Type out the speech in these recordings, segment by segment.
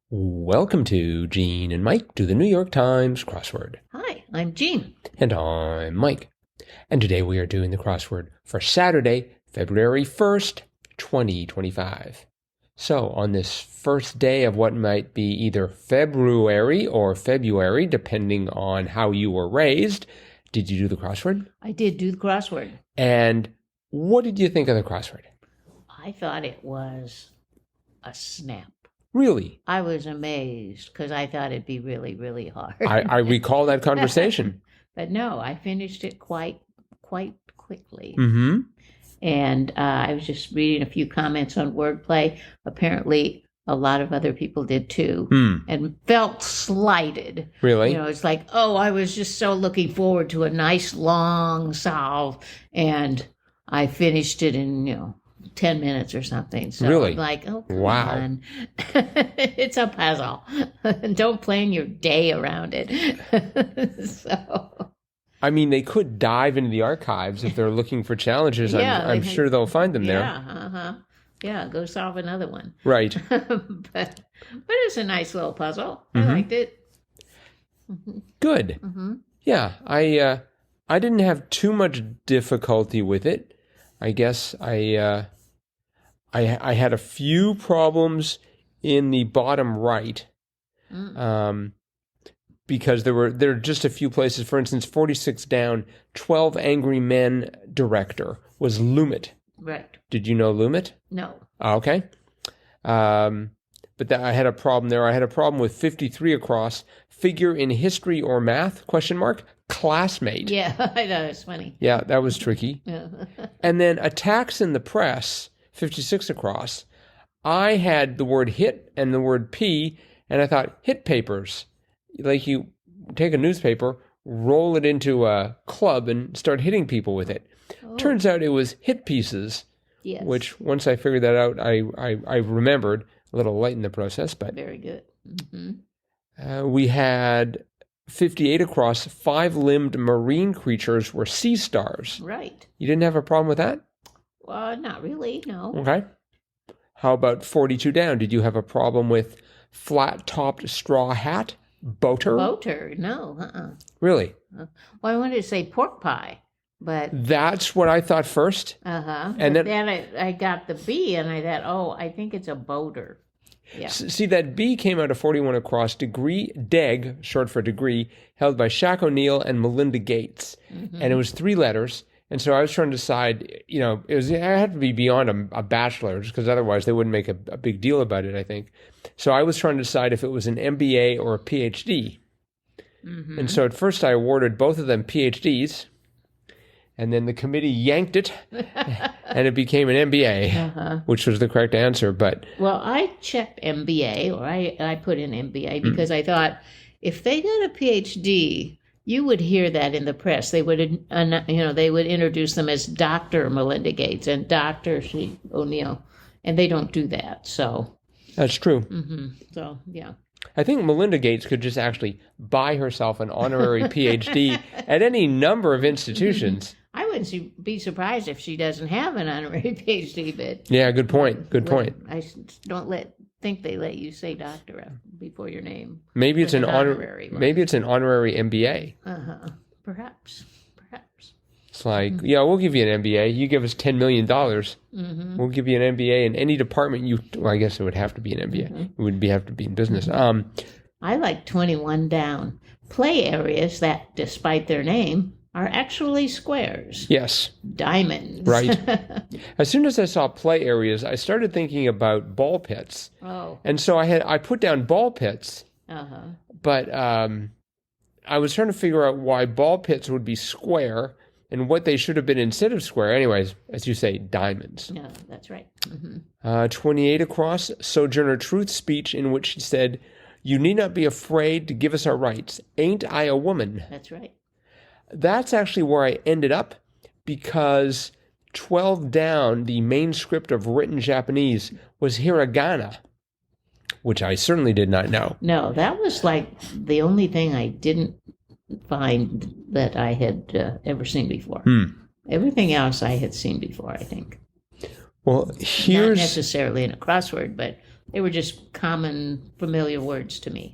Welcome to Gene and Mike do the New York Times crossword. Hi, I'm Jean. And I'm Mike. And today we are doing the crossword for Saturday, February 1st, 2025. So on this first day of what might be either February or February, depending on how you were raised, did you do the crossword? I did do the crossword. And what did you think of the crossword? I thought it was a snap. Really? I was amazed because I thought it'd be really, really hard. I recall that conversation. But no, I finished it quite quickly. Mm-hmm. And I was just reading a few comments on wordplay. Apparently, a lot of other people did too, and felt slighted. Really? You know, it's like, oh, I was just so looking forward to a nice long solve, and I finished it in 10 minutes or something. So really? I'm like, oh, come wow. on. It's a puzzle. Don't plan your day around it. So, I mean, they could dive into the archives if they're looking for challenges. Yeah, I'm sure they'll find them there. Yeah, go solve another one. Right. but it's a nice little puzzle. I liked it. Good. Yeah, I didn't have too much difficulty with it. I guess I had a few problems in the bottom right, because there are just a few places. For instance, 46 down, 12 Angry Men director was Lumet. Right. Did you know Lumet? No. Okay. But I had a problem there. I had a problem with 53 across, figure in history or math, ? Classmate. Yeah, I know, it's funny. Yeah, that was tricky. And then attacks in the press, 56 across. I had the word hit and the word P, and I thought hit papers. Like you take a newspaper, roll it into a club, and start hitting people with it. Oh. Turns out it was hit pieces. Yes. Which once I figured that out, I remembered, a little late in the process. But very good. We had 58 across, 5-limbed marine creatures were sea stars. Right. You didn't have a problem with that? Well, not really, no. Okay. How about 42 down? Did you have a problem with flat-topped straw hat? Boater? Boater, no. Really? Well, I wanted to say pork pie, but... That's what I thought first. And then I got the B, and I thought, oh, I think it's a boater. Yeah. See, that B came out of 41 across, degree, DEG, short for degree, held by Shaq O'Neal and Melinda Gates. And it was 3 letters. And so I was trying to decide, it had to be beyond a bachelor's, because otherwise they wouldn't make a big deal about it, I think. So I was trying to decide if it was an MBA or a PhD. And so at first I awarded both of them PhDs. And then the committee yanked it, and it became an MBA, which was the correct answer. But well, I checked MBA, or I put in MBA because I thought if they got a PhD, you would hear that in the press. They would, they would introduce them as Dr. Melinda Gates and Dr. O'Neal, and they don't do that. So that's true. So yeah. I think Melinda Gates could just actually buy herself an honorary PhD at any number of institutions. I wouldn't be surprised if she doesn't have an honorary PhD, but... Yeah, good point. Good point. I don't think they let you say doctor before your name. Maybe it's an honorary. Maybe it's an honorary MBA. Perhaps. It's like, yeah, we'll give you an MBA. You give us $10 million. We'll give you an MBA in any department well, I guess it would have to be an MBA. It would have to be in business. I like 21 down. Play areas that, despite their name, are actually squares. Yes. Diamonds. Right. As soon as I saw play areas, I started thinking about ball pits. Oh. And so I put down ball pits. But I was trying to figure out why ball pits would be square and what they should have been instead of square. Anyways, as you say, diamonds. Yeah, that's right. 28 across, Sojourner Truth's speech in which she said, "You need not be afraid to give us our rights. Ain't I a woman?" That's right. That's actually where I ended up, because 12 down, the main script of written Japanese was hiragana, which I certainly did not know. No, that was like the only thing I didn't find that I had ever seen before. Everything else I had seen before, I think. Well, Not necessarily in a crossword, but They were just common, familiar words to me.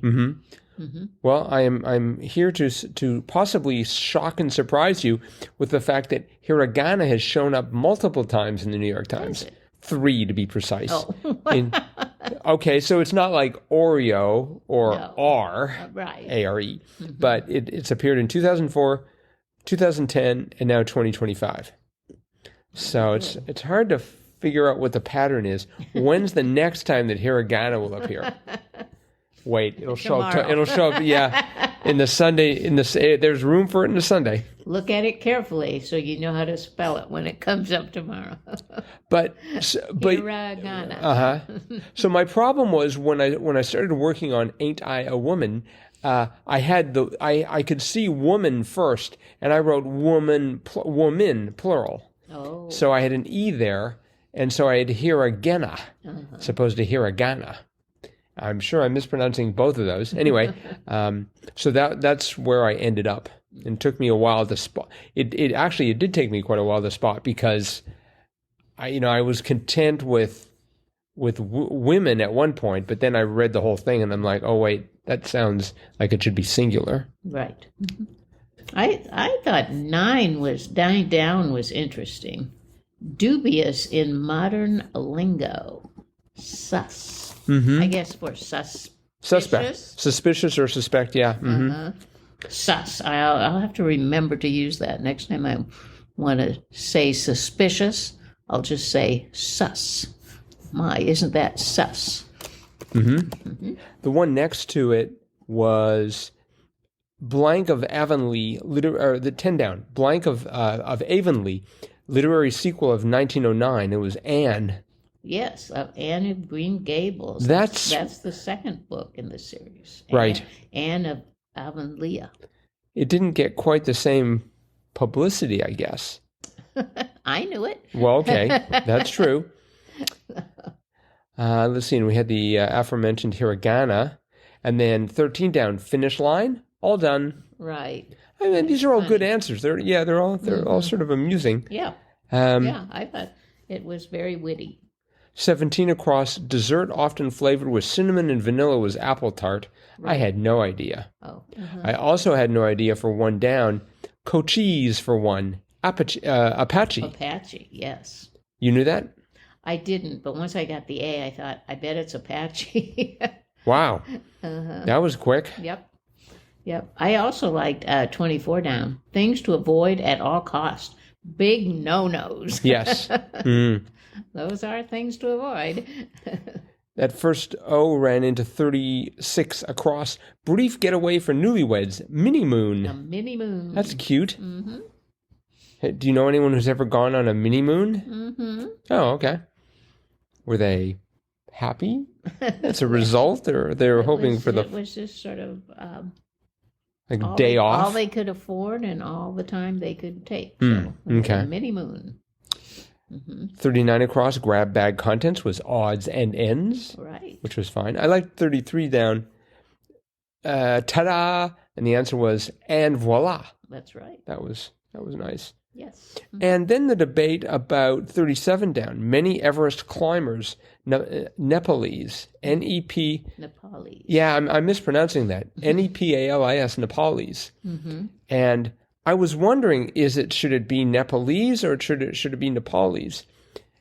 Well, I'm here to possibly shock and surprise you with the fact that hiragana has shown up multiple times in the New York Times. 3 to be precise. Oh. Okay, so it's not like Oreo or No. R, Right. A-R-E, but it's appeared in 2004, 2010, and now 2025. So it's hard to figure out what the pattern is. When's the next time that hiragana will appear? Wait, it'll show up. It'll show up. Yeah, in the Sunday. There's room for it in the Sunday. Look at it carefully so you know how to spell it when it comes up tomorrow. But Hiragana. So my problem was when I started working on Ain't I a Woman, I could see woman first, and I wrote woman plural. Oh. So I had an E there, and so I had hiragana, as opposed to hiragana. I'm sure I'm mispronouncing both of those. Anyway, so that's where I ended up. It took me a while to spot. It did take me quite a while to spot because I was content with women at one point, but then I read the whole thing and I'm like, oh wait, that sounds like it should be singular. Right. I thought dying down was interesting. Dubious in modern lingo. Sus. I guess for Suspect. Suspicious or suspect, yeah. Sus. I'll have to remember to use that next time I want to say suspicious. I'll just say sus. My, isn't that sus? The one next to it was blank of Avonlea, or the 10 down, blank of Avonlea, literary sequel of 1909. It was Anne. Yes, of Anne of Green Gables. That's the second book in the series. Right. Anne of Avonlea. It didn't get quite the same publicity, I guess. I knew it. Well, okay, that's true. Let's see, and we had the aforementioned hiragana, and then 13 down, finish line, all done. Right. I mean, these are all good answers. They're all sort of amusing. Yeah. I thought it was very witty. 17 across, dessert often flavored with cinnamon and vanilla was apple tart. Right. I had no idea. Oh. I also had no idea for one down. Cochise for one. Apache. Apache, yes. You knew that? I didn't, but once I got the A, I thought, I bet it's Apache. Wow. That was quick. Yep. I also liked 24 down. Things to avoid at all costs. Big no-nos. Yes. Those are things to avoid. That first O ran into 36 across. Brief getaway for newlyweds. Mini moon. A mini moon. That's cute. Hey, do you know anyone who's ever gone on a mini moon? Oh, okay. Were they happy as a result, or they were hoping for It was just sort of day off? All they could afford and all the time they could take. So, okay. A mini moon. 39 across, grab bag contents was odds and ends. Right. Which was fine. I liked 33 down. Ta-da! And the answer was, and voila. That's right. That was nice. Yes. And then the debate about 37 down. Many Everest climbers, Nepalese, N-E-P... Nepalese. Yeah, I'm mispronouncing that. N-E-P-A-L-I-S, Nepalese. And I was wondering, should it be Nepalese or should it be Nepalese?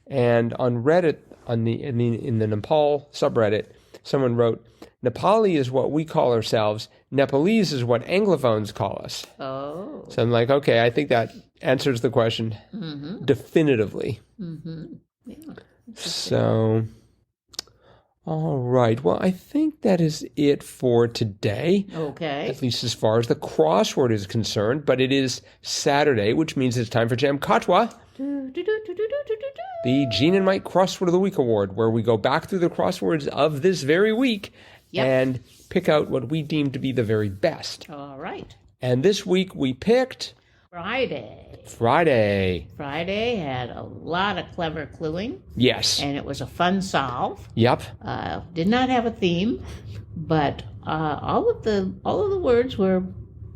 And on Reddit, in the Nepal subreddit, someone wrote, Nepali is what we call ourselves. Nepalese is what Anglophones call us. Oh. So I'm like, okay, I think that answers the question definitively. Yeah. So, all right. Well, I think that is it for today. Okay. At least as far as the crossword is concerned. But it is Saturday, which means it's time for Jam Katwa, the Gene and Mike Crossword of the Week Award, where we go back through the crosswords of this very week and pick out what we deem to be the very best. All right. And this week we picked... Friday had a lot of clever cluing. Yes. And it was a fun solve. Yep. Did not have a theme, but all of the words were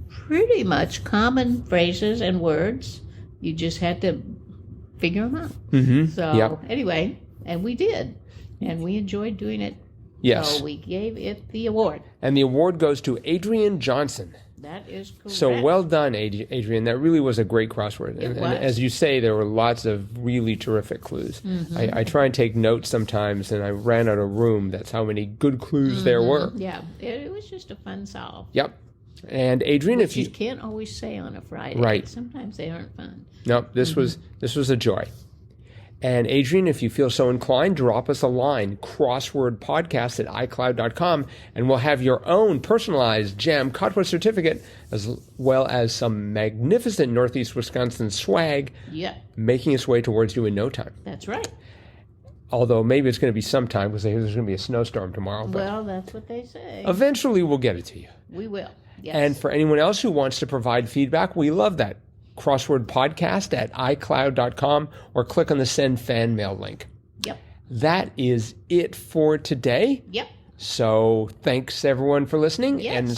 pretty much common phrases and words. You just had to figure them out. So anyway, and we did. And we enjoyed doing it Yes. So we gave it the award. And the award goes to Adrian Johnson. That is correct. So well done, Adrian. That really was a great crossword. And as you say, there were lots of really terrific clues. I try and take notes sometimes, and I ran out of room. That's how many good clues there were. Yeah, it was just a fun solve. Yep. And Adrian, Which you can't always say on a Friday. Right. Sometimes they aren't fun. No, this was a joy. And Adrian, if you feel so inclined, drop us a line, crosswordpodcast@icloud.com, and we'll have your own personalized Jam Cotwood certificate, as well as some magnificent Northeast Wisconsin swag, making its way towards you in no time. That's right. Although maybe it's going to be sometime, because I hear there's going to be a snowstorm tomorrow. But well, that's what they say. Eventually we'll get it to you. We will, yes. And for anyone else who wants to provide feedback, we love that. crosswordpodcast@icloud.com, or click on the send fan mail link. Yep. That is it for today. Yep. So thanks everyone for listening. Yes. And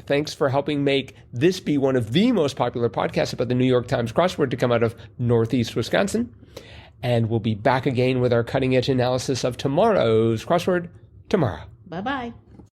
thanks for helping make this be one of the most popular podcasts about the New York Times crossword to come out of Northeast Wisconsin. And we'll be back again with our cutting edge analysis of tomorrow's crossword tomorrow. Bye-bye.